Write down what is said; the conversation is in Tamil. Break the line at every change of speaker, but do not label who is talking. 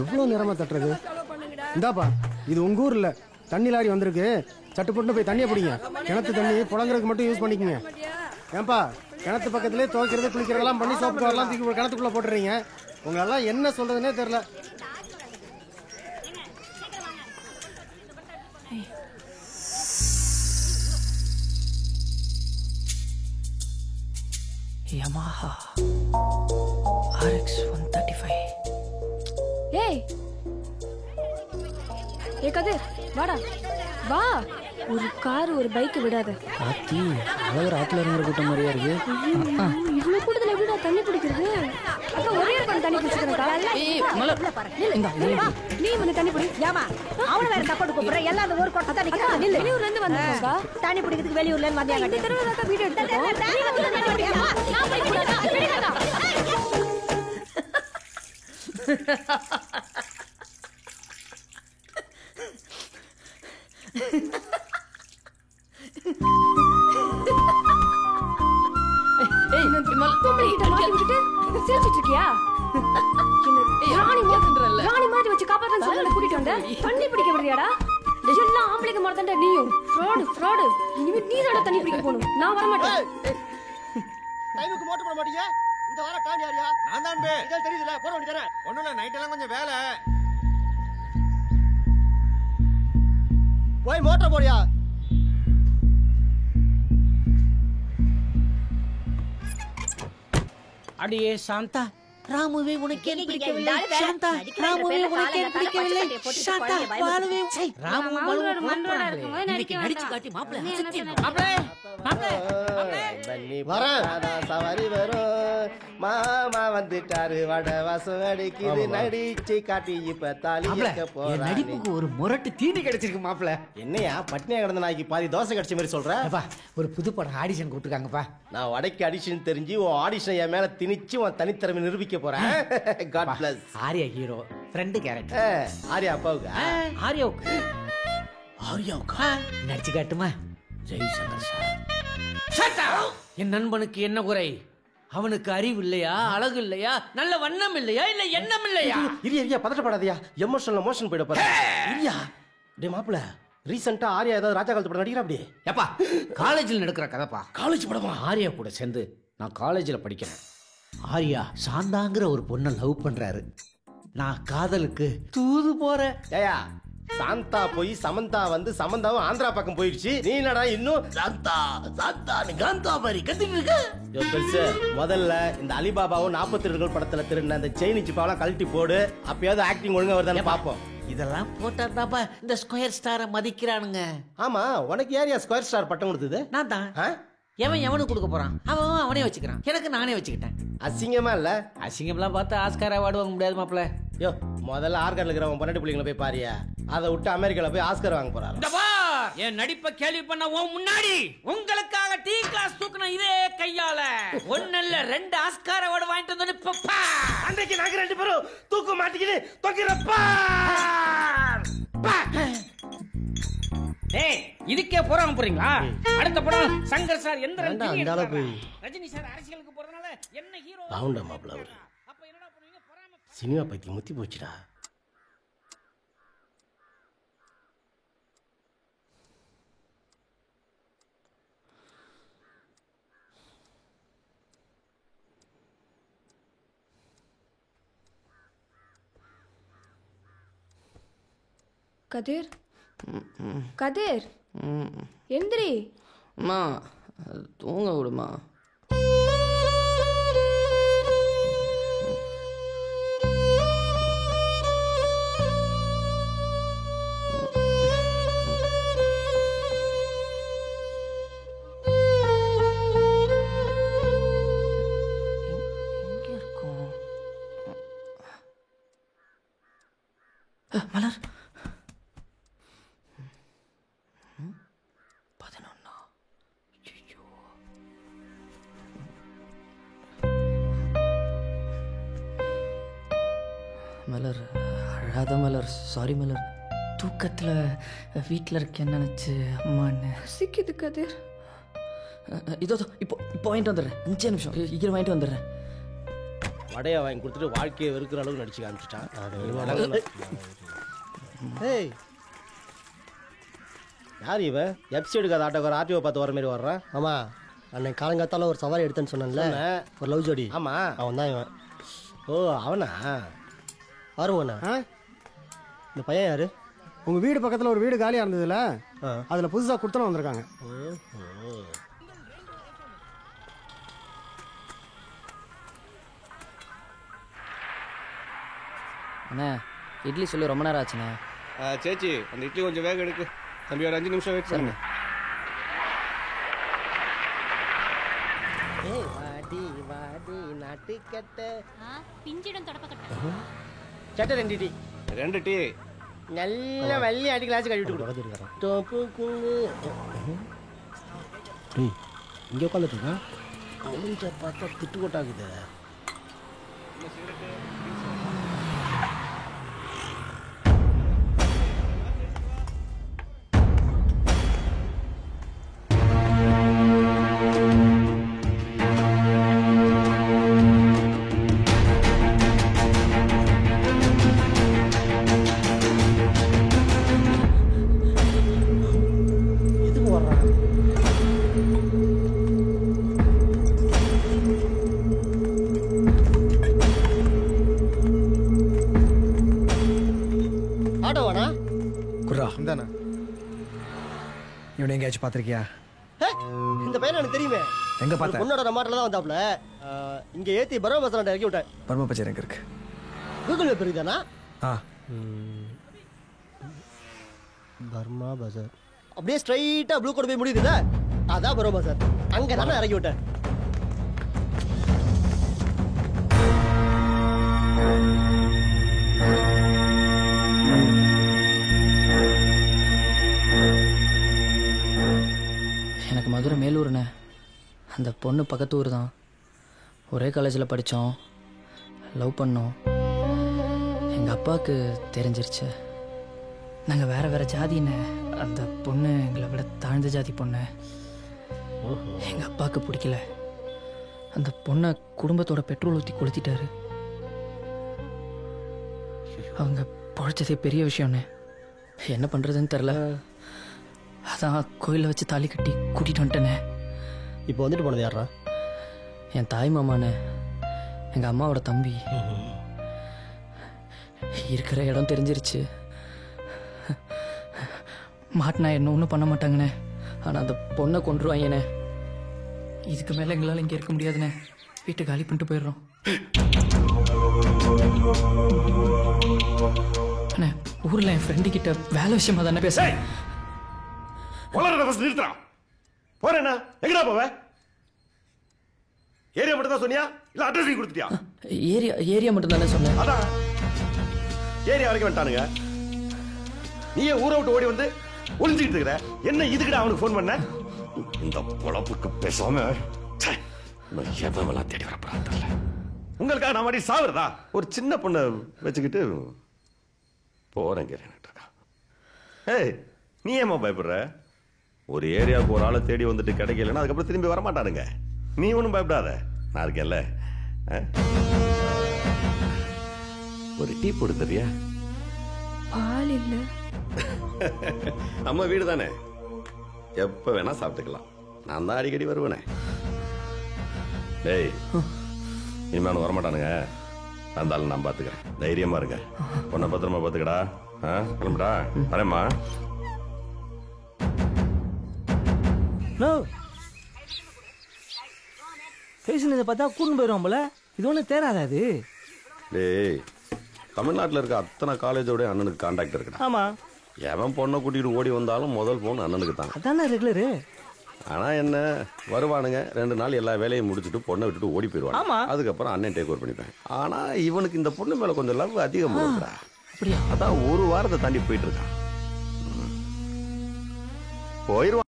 எவ்வளவு நேரமா தட்டுறது? இந்தாப்பா, இது உங்க ஊர் இல்ல, தண்ணி லாரி வந்திருக்கு. சட்டு போட்டு போய் தண்ணியை பிடிங்க. கிணத்து தண்ணி புழங்குறதுக்கு மட்டும் யூஸ் பண்ணிக்கங்க. ஏன்பா, கிணத்து பக்கத்துலேயே துவைக்கிறது குளிக்கிறதெல்லாம் பண்ணி சோப்பு கவர்லாம் தூக்கி கிணத்துக்குள்ள போட்டுறீங்க. உங்களெல்லாம் என்ன சொல்றதுன்னே தெரியல.
Yamaha RX 135.
ஏய் கதிர், வாடா வா. ஒரு கார் ஒரு பைக் விடாத.
ஆத்தி அழகர் ஆத்துல இறங்குற கூட்டம் மாதிரியா இருக்கு.
இவ்வளவு கூட்டத்துல எப்படிடா தண்ணி பிடிக்கிறது? அக்கா ஒரே ஒரு தண்ணி பிடிச்சிக்கிறேன்க்கா. நீ வந்து தண்ணி பிடி.
ஏமா அவன வேற சப்போர்ட் கூப்பிடுற? எல்லாம் அந்த ஒரு கோட்டை தான் நிக்கா.
நில்லு. வெளியூர்ல இருந்து வந்தேன்க்கா.
தண்ணி பிடிக்கிறதுக்கு வெளியூர்ல இருந்து வந்தியாங்க.
இந்த தடவை தான் வீடியோ எடுத்துட்டோம். நீ வந்து தண்ணி பிடிக்கமா? நான் போய் பிடிக்கடா. ராணி மாதிரி வச்சு காப்பாற்ற சொல்லி கூட்டிட்டு வந்த தண்ணி பிடிக்க விடுறியாடா? எல்லாம் ஆம்பளைக்கு மாட்டேன்டா. நீயும் ஃப்ராடு. நீ தான் தண்ணி பிடிக்க போகணும். நான் வர மாட்டேன்.
டைமுக்கு மோட்டர் போட மாட்டீங்க. இந்த வார டான் யாரியா?
நான் தான் பே.
இதெல்லாம் தெரியுதுல, போட வேண்டியதானே?
ஒண்ணும் இல்ல, நைட் எல்லாம் கொஞ்சம் வேலை.
போய் மோட்டர் போடியா.
அடியே சாந்தா, ராமுவே உனக்கு ஏன் பிடிக்கவில்லை? சாந்தா, ராமுவே உனக்கு ஏன் பிடிக்கவில்லை? சாந்தா, பாலுவே ராமு இன்னைக்கு நடிச்சு காட்டி மாப்பிளை
சவாரி வரும். மாமா வந்துட்டாரு, வட வாசம் அடிக்குது. நடிச்சு காட்டி இப்ப தாலி
நடிப்புக்கு ஒரு முரட்டு தீனி கிடைச்சிருக்கு மாப்பிள.
என்னையா பட்னியா கிடந்த நாய்க்கு பாதி தோசை கிடைச்ச மாதிரி சொல்ற?
ஒரு புது படம் ஆடிஷன் கூப்பிட்டுருக்காங்கப்பா.
நான் வடக்கு ஆடிஷன் தெரிஞ்சு உன் ஆடிஷன் என் மேல திணிச்சு உன் தனித்திறமை நிரூபிக்க போறேன். God bless.
Arya hero, friend character.
Arya அப்பாவுக்கு?
ஆர்யாவுக்கு நடிச்சு காட்டுமா? ஜெய் சங்கர் சார். என் நண்பனுக்கு என்ன குறை? அவனுக்கு அறிவு இல்லையா, அழகு இல்லையா, நல்ல வண்ணம் இல்லையா, இல்ல எண்ணம் இல்லையா?
இரியா பதட்டப்படாதயா, எமோஷனல் மோஷன் போயிட போற. இரியா டே மாப்பிள, ரீசெண்டா ஆர்யா ஏதாவது ராஜா காலத்து படம் நடிக்கிறா? அப்படியே
ஏப்பா, காலேஜில் நடக்கிற கதைப்பா.
காலேஜ் படமா?
ஆர்யா கூட சேர்ந்து நான் காலேஜில் படிக்கிறேன். ஆர்யா சாந்தாங்கிற ஒரு பொண்ணை லவ் பண்றாரு. நான் காதலுக்கு தூது போறேன்.
ஏயா, சாந்தா போய் சமந்தா வந்து சமந்தாவும் ஆந்திரா பக்கம் போயிடுச்சு. நீ என்னடா இன்னும் சாந்தா காந்தா மாதிரி கத்திட்டு இருக்க? முதல்ல இந்த அலிபாபாவும் 42 படத்துல திருடின அந்த செயின் சிப்பாவெல்லாம் கழட்டி போடு. அப்பயாவது ஆக்டிங் ஒழுங்கா வருதானே பாப்போம்.
இதெல்லாம் போட்டாதாப்பா இந்த ஸ்கொயர் ஸ்டாரை மதிக்கிறானுங்க.
ஆமா, உனக்கு யாரையா ஸ்கொயர் ஸ்டார் பட்டம் கொடுத்தது?
நான் தான். எவனுக்கு கொடுக்க போறான்? அவனே வச்சுக்கிறான். எனக்கு நானே வச்சுக்கிட்டேன்.
அசிங்கமா இல்ல?
அசிங்கம்லாம் பார்த்து ஆஸ்கார் அவார்டு வாங்க முடியாது மாப்பிள்ள.
யோ, முதல்ல ஆர்கார்ல இருக்கிறவன் பன்னெண்டு பிள்ளைங்களை போய் பாரியா. அதை விட்டு அமெரிக்கால போய் ஆஸ்கர் வாங்க போறாரு.
என் நடிப்பை கேள்வி பண்ண முன்னாடி உங்களுக்காக டீ கிளாஸ் தூக்குன இதே கையால ஒன்னல்ல 2 ஆஸ்கார் அவார்டு வாங்கிட்டு வந்து
அன்றைக்கு நாங்க 2 பேரும் தூக்க மாட்டேங்குது தொங்கிறப்பா.
இதுக்கே போறாம போறீங்களா? அடுத்த படம் சங்கர் சார் எந்திரன்
ரஜினி
சார் அரசியலுக்கு போறதுனால என்ன ஹீரோ
ரவுண்டா மாப்ள அவரு.
அப்ப என்னடா பண்ணுவீங்க?
சினிமா பத்தி முத்தி போச்சுடா.
கதிர், கதிர் எந்திரி.
அம்மா தூங்க விடுமா. மலர் 11. மலர் அழாத மலர். சாரி மலர். தூக்கத்தில் வீட்டில் இருக்கேன்னு நினச்சி அம்மான்னு
சிக்கிது கதிர்.
இதோ இப்போ வாங்கிட்டு வந்துடுறேன். 5 நிமிஷம் சீக்கிரம் வாங்கிட்டு வந்துடுறேன்.
வடையை வாங்கி கொடுத்துட்டு வாழ்க்கையை வெறுக்கிற அளவுக்கு நடிச்சு காமிச்சிட்டான். ஏய் யார் இவன்? எப்சி எடுக்காத ஆட்டோக்கார ஆர்டிஓ பார்த்து வர மாதிரி வர்றான்.
ஆமாம், அன்னைக்கு காலங்காத்தால ஒரு சவாரி எடுத்தேன்னு சொன்னேன்ல, ஒரு லவ் ஜோடி.
ஆமாம்
அவன் தான் இவன்.
ஓ அவனா?
ஆர்வண்ணா. இந்த பையன் யாரு?
உங்க வீடு பக்கத்துல ஒரு வீடு காலியா இருந்ததுல, அதுல புதுசா குடுத்தனம் வந்திருக்காங்க.
அண்ணே இட்லி சொல்லி ரொம்ப நேரம் ஆச்சுண்ணே.
சேச்சி அந்த இட்லி கொஞ்சம் வேக எடுக்கு தம்பி. ஒரு 5 நிமிஷம் வெயிட் பண்ணுங்க.
வாடி வாடி நாட்டுக்கட்ட
பிஞ்சிடம் தொடப்பக்கட்ட
சட்டை 2 டீ.
2 டீ.
நல்ல வெள்ளி அடி கிளாஸ் கழுவிட்டு கொடுக்குறான். இங்கே உட்காந்துட்டு இருக்கான். முடிஞ்ச பார்த்தா திட்டு கொட்டாக்குது.
இவனை எங்கேயாச்சும் பார்த்துருக்கியா?
இந்த பையன் எனக்கு தெரியுமே.
எங்க பார்த்த?
பொண்ணோட மாட்டில் தான் வந்தாப்புல. இங்கே ஏற்றி பர்மா பஸ் இறக்கி விட்டேன்.
பர்மா பச்சை எங்க இருக்கு?
கூகுள் மேப் இருக்குதானா?
பர்மா பஜார்
அப்படியே ஸ்ட்ரைட்டாக ப்ளூ கோட் போய் முடியுதுல்ல, அதான் பர்மா பஸார். அங்கே தானே இறக்கி விட்டேன்.
எனக்கு மதுரை மேலூர்ண்ணே. அந்த பொண்ணு பக்கத்து ஊர் தான். ஒரே காலேஜில் படித்தோம், லவ் பண்ணோம். எங்கள் அப்பாவுக்கு தெரிஞ்சிருச்சு. நாங்கள் வேறு வேறு ஜாதிண்ணே. அந்த பொண்ணு எங்களை விட தாழ்ந்த ஜாதி பொண்ணு. எங்கள் அப்பாவுக்கு பிடிக்கல. அந்த பொண்ணை குடும்பத்தோட பெட்ரோல் ஊற்றி கொளுத்திட்டாரு. அவங்க பொழைச்சதே பெரிய விஷயம்ண்ணே. என்ன பண்ணுறதுன்னு தெரில. அதான் கோயிலில் வச்சு தாலி கட்டி கூட்டிகிட்டு வந்துட்டேனே.
இப்போ வந்துட்டு போனது யாரா?
என் தாய் மாமானே, எங்கள் அம்மாவோட தம்பி. இருக்கிற இடம் தெரிஞ்சிருச்சு. மாட்டினா என்ன ஒன்றும் பண்ண மாட்டாங்கண்ணே. ஆனால் அந்த பொண்ணை கொண்டுருவாங்கண்ணே. இதுக்கு மேலே எங்களால் இங்கே இருக்க முடியாதுண்ணே. வீட்டை காலி பண்ணிட்டு போயிடுறோம். அண்ணே ஊரில் என் ஃப்ரெண்டு கிட்ட வேலை விஷயமா தானே பேசுகிறேன்.
நிறுத்துறா போறேண்ணா. எங்கடா போவ? ஏரியா மட்டும் தான் சொன்னியா இல்ல அட்ரஸ் கொடுத்துட்டியா?
ஏரியா மட்டும் தானே சொன்னேன்.
அதான் ஏரியா வரைக்கும் வந்துட்டானுங்க. நீயே ஊரை விட்டு ஓடி வந்து ஒளிஞ்சுக்கிட்டு இருக்கிற. என்ன இதுக்கிட்ட அவனுக்கு ஃபோன் பண்ண? இந்த பொழப்புக்கு பேசாம எவெல்லாம் தேடி வரப்போறான் தெரியல. உங்களுக்காக நான் மாடி சாவுறதா? ஒரு சின்ன பொண்ணை வச்சுக்கிட்டு போறேங்க. ஏய் நீ ஏமா பயப்படுற? ஒரு ஏரியாவுக்கு ஒரு ஆளை தேடி வந்துட்டு கிடைக்கலன்னா அதுக்கப்புறம் திரும்பி வரமாட்டானுங்க. நீ ஒன்றும் பயப்படாத, நான் இருக்கேன்ல. ஒரு டீ போடு தெரியா?
பால் இல்ல.
நம்ம வீடு தானே, எப்ப வேணா சாப்பிட்டுக்கலாம். நான் தான் அடிக்கடி வருவேனே. டேய் இனிமே அவனு வரமாட்டானுங்க. வந்தாலும் நான் பாத்துக்கிறேன். தைரியமா இருங்க. பொண்ணை பத்திரமா பாத்துக்கடா. கிளம்புடா. வரேம்மா.
பேசினதை பார்த்தா கூண்டு போயிடுவோம் போல. இது ஒன்றும் தேராதா? அது
டேய் தமிழ்நாட்டில் இருக்க அத்தனை காலேஜோட அண்ணனுக்கு கான்டாக்ட் இருக்குடா.
ஆமா,
எவன் பொண்ணை கூட்டிட்டு ஓடி வந்தாலும் முதல் போன் அண்ணனுக்கு தான்.
அதானே ரெகுலரு.
ஆனா என்ன வருவானுங்க, 2 நாள் எல்லா வேலையும் முடிச்சுட்டு பொண்ணை விட்டுட்டு ஓடி போயிடுவாங்க.
ஆமா,
அதுக்கப்புறம் அண்ணன் டேக் ஓவர் பண்ணிப்பேன். ஆனா இவனுக்கு இந்த பொண்ணு மேல கொஞ்சம் லவ் அதிகமா இருக்குடா.
அப்படியா?
அதான் ஒரு வாரத்தை தாண்டி போயிட்டு இருக்கான். போயிருவான்.